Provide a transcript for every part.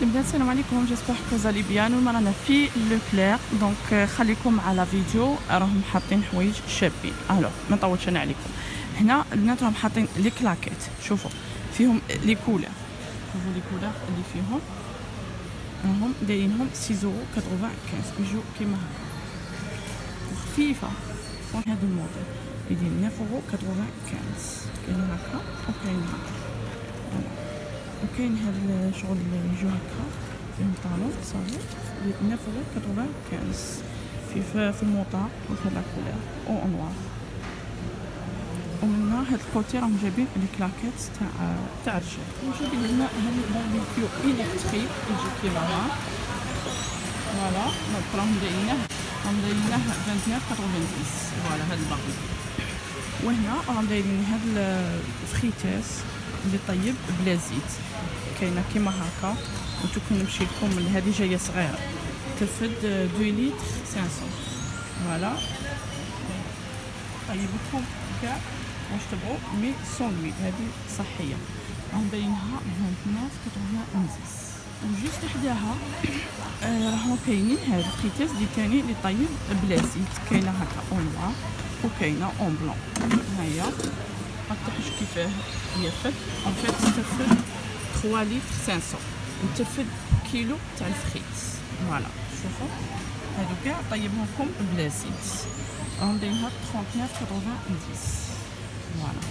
البنات السلام عليكم، جيسبر كو زالي بيان. والمره رانا في لو كلير دونك خليكم على فيديو، راهم حاطين حوايج شابين. الوغ ما نطولش انا عليكم. هنا البنات راهم حاطين لي كلاكيت، شوفوا فيهم لي كولور، شوفوا لي كولور اللي فيهم، راهم دايرينهم 6.95 يجوا كيما هكا خفيفه. هذا الموديل يدير 9.95 كاين هكا وكاين هكا، وكاين هاد الشغل اللي يجو هكا فيهم طالون صغير 9.95 في الموطا وفي لا كولور او نوار. ومن هاد الكوتي راهم جايبين لي كلاكيت تاع الرجال، وجايبين هنا هاد الباربيكيو الكتريك يجي كيما ها فوالا. دونك راهم دايرينه 29.90 فوالا هاد الباربيكيو. وهنا راهم دايرين هاد الفريتاس اللي طيب بلا زيت، كاينه كيما هكا. وانتو كي نمشي لكم هذه جايه صغيره ترفد 2 لتر 500 فوالا. طيب لكم كاع واش تبغوا مي سون هذه صحيه. راهم باينها 29.90. وجيست حداها راهم كاينين هاد الفريتاس دي تاني اللي طيب بلا زيت، كاينه هكا اون نوار وكاينه اون بلون. هيا راك كيفاه هي فد اون فيت ترفد 3 لتر 500 وترفد كيلو تاع الفريت فوالا. شوفوا هادو كاع طيبهم لكم بلا زيت، راهم دايرينها 39.90 فوالا.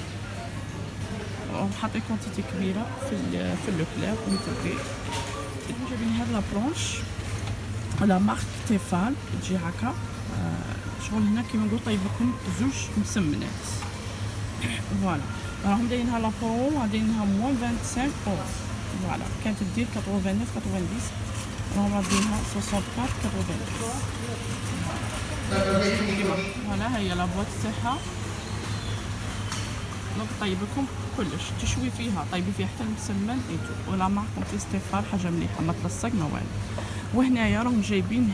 راهم حاطين كونتيتي كبيره في لو كلير ويتبقي. جايبين هاد لا بلونش على مارك تيفال تجي هكا شغل. هنا كيما نقول طيب لكم زوج مسمنات فوالا. راهم دايرينها لا برو دايرينها موان 25 اورو فوالا. كانت دير 89.90 راهم رادينها 64.90 فوالا. هي لا بواط تاعها دونك طيب لكم كلش، تشوي فيها طيبي فيها حتى المسمن ايتو. ولا مارك تيستيفال حاجه مليحه ما تلصق ما والو. وهنايا راهم جايبين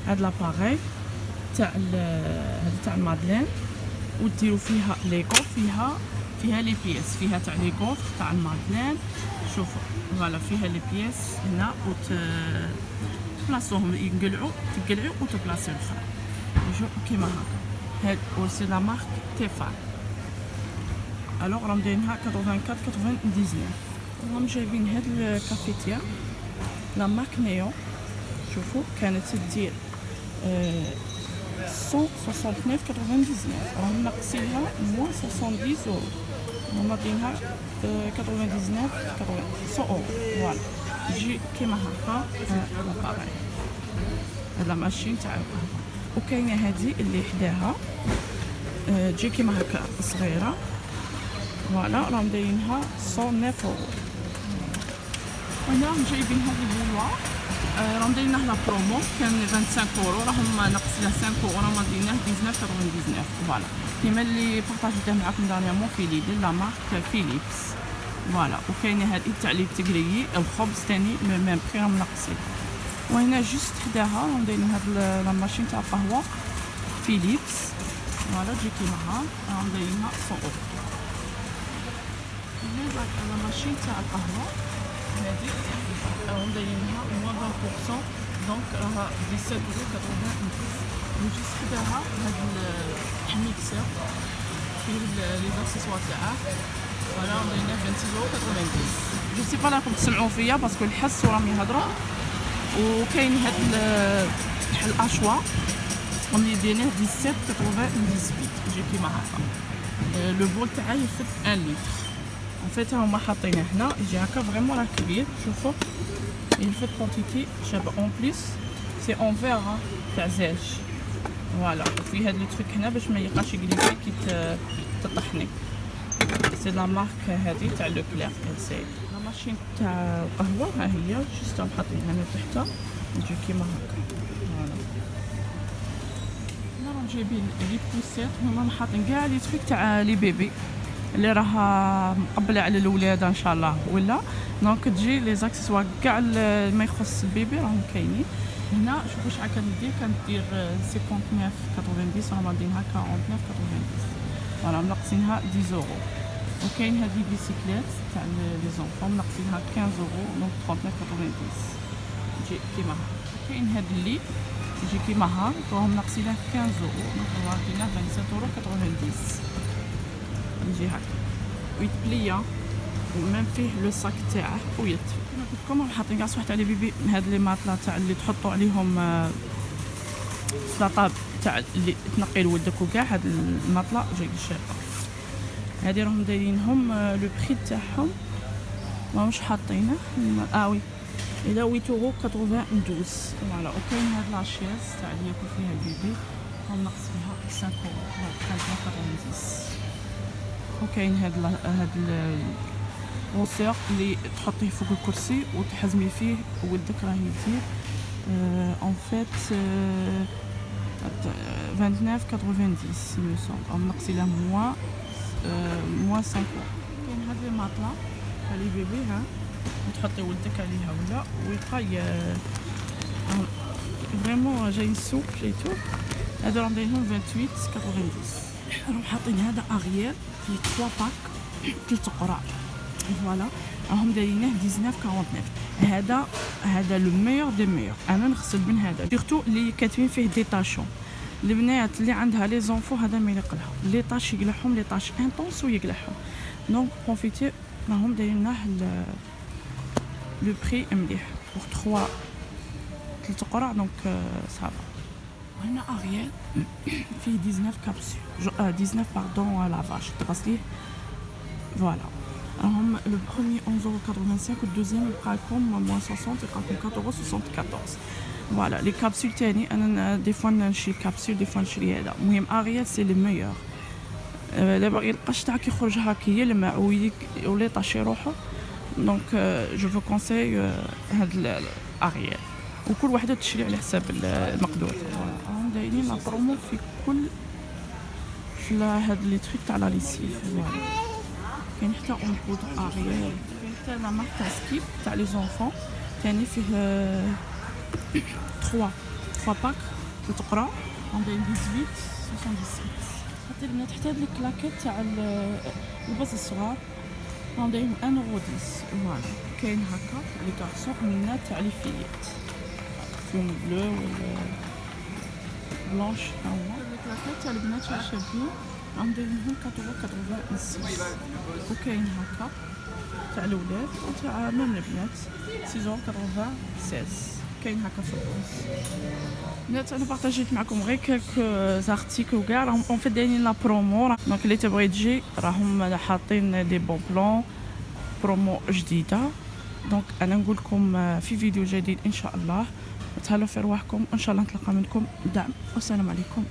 هاد لاباغي تاع هذا تاع المادلين، وديروا فيها ليغو، فيها لي بياس، فيها تاع ليغو تاع المادلين. شوفوا فوالا فيها لي بياس هنا تبلاصوهم تقلعوا وتبلاصيو الاخرى يجوا كيما هكا. هاد سي لا مارك تيفال. الوغ راهم دايرينها 84.99. راهم جايبين هاد الكافيتير لا مارك نيو، شوفوا كانت تدير 169.99 راهم ناقصينها موان 70 اورو، راهم دايرينها 99 اورو فوالا. تجي كيما هكا لاباغي هاد ماشين تاع القهوه. وكاينه هذه اللي حداها تجي كيما هكا صغيره فوالا. راهم دايرينها 109 اورو. وهنا راهم جايبين هذه البولوا راهم دايرينها لا برومو، كان 25 اورو راهم ناقصينها 5 اورو، راهم دايرينها 19.99 فوالا. كيما اللي بارطاجيته معاكم دانيامون في ليدل لا مارك فيليبس فوالا. وكاينه هذه تاع لي تقريي الخبز تاني ميم بري راهم ناقصين. وهنا جوست حداها راهم دايرين هاد لا ماشين تاع القهوه فيليبس فوالا. تجي كيما ها راهم دايرينها 100 اورو. لا ماشين تاع القهوه هادي راهم دايرينها موان 20% دونك راها 17.99 اورو. وجوست حداها هاد الميكسر فيه لي زاكسيسوار تاعه فوالا. راهم دايرينها 26.90. جو سي با راكم تسمعوا فيا باسكو الحس وراهم يهضروا. وكاين هاد الاشوا راهم دايرينه 17.98 يجي كيما هكا. لو بول تاعها يفت 1 لتر ان فيت. هما حاطينه هنا يجي هكا فريمون راه كبير. شوفوا يفت كونتيتي شابه اون بليس سي اون فيغ تاع زاج فوالا. وفي هاد لو تريك هنا باش ما يبقاش يقليبي كي تطحني. سي لا مارك هادي تاع لو كلير سي لا ماشين تاع القهوه. ها هي جوست راهم حاطينها هنا تحت تجي كيما هكا فوالا. هنا راهم جايبين لي بوسيت، هما حاطين كاع لي تريك تاع لي بيبي اللي راها مقبله على الولاده ان شاء الله ولا. دونك تجي لي زاكسيسوار كاع ما يخص البيبي راهم كاينين هنا. شوفوا شحال كانت دير 59.90 راهم دايرينها 49.90 فوالا. ناقصينها 10 اورو وكاين هاد لي بيسيكليت تاع لي زونفون ناقصينها 15 يورو دونك 39.90 تجي كيما هاك. كاين هاد اللي يجي كيما هاك راهم ناقصينه 15 يورو دونك راكينه 27.90 يجي هاك ويتبليا ومام فيه لو صاك تاعه ويدفي. كما قلت لكم راهم حاطين كاع صح تاع لي بيبي هاد لي ماطلا تاع اللي تحطوا عليهم سلاطاب تاع اللي تنقي لولدك وكاع. هاد الماطلا جاي شابه. هادي راهم دايرينهم لو بري تاعهم ماهمش حاطينه وي الى 8 يورو 92 فوالا. وكاين هاد لاشيز تاع اللي ياكل فيها البيبي راهم ناقص فيها 5 يورو 5.90. وكاين هاد الغوسير اللي تحطيه فوق الكرسي وتحزمي فيه ولدك راه يدير en fait 29.90 me semble. راهم ناقصين له moins 5 يورو. كاين هاد لي ماطلا تاع لي بيبي ها تحطي ولدك عليها ولا ويبقى فريمون جاي سوق جاي تو. هادو راهم دايرينهم 28.90. راهم حاطين هذا اغيير فيه 3 باك 3 قراع فوالا راهم دايرينه 19.49. هذا لو ميور دي ميور. انا نغسل من هذا سورتو اللي كاتبين فيه ديتاشون. البنات اللي عندها لي زونفو هذا ما يليق لها لي طاش يقلعهم لي طاش انطونس ويقلعهم دونك بروفيتي راهم دايرينه لو بري مليح بور 3 قراع دونك صافا. وهنا اغيال فيه 19 كابسول 19 باردون لافاج تغسليه فوالا. راهم لو بروميي 11.85 والدوزيام يبقى لكم موان 60 يبقى لكم 4.74 فوالا. لي كابسول تاني انا دي فوا نشري كابسول دي فوا نشري هذا. المهم اغيال سي لي ميور. لا باغي القش تاعك يخرج هكا يلمع ولا يطاشي روحو دونك جو فو كونساي هاد الاغيال وكل وحده تشري على حساب المقدور. راهم دايرين لا برومو في كل هاد لي تريك تاع لا ليسيف فوالا. كاين حتى اون بودر اغيال. كاين حتى لا مارك تاع سكيب تاع لي زونفون تاني فيه 3 باك تقرا راهم دايرين 18.77. حتى البنات حتى هاد لي كلاكيت تاع الباص الصغار راهم دايرين 1.10 فوالا. كاين هكا لي كارسون من تاع لي فييت فيهم بلو ولا بلانش. ها هما لي كلاكيت تاع البنات تاع الشابين راهم دايرينهم 4.86. وكاين هكا تاع الولاد وتاع ميم البنات 6.96. كاين هكا في البوس. بنات انا بارطاجيت معكم غير كالكو زارتيكل وكاع راهم اون فيت دايرين لا برومو دونك اللي تبغي تجي راهم حاطين دي بون بلون برومو جديده. دونك انا نقول لكم في فيديو جديد ان شاء الله. تهلاو في رواحكم وان شاء الله نتلقى منكم دعم والسلام عليكم.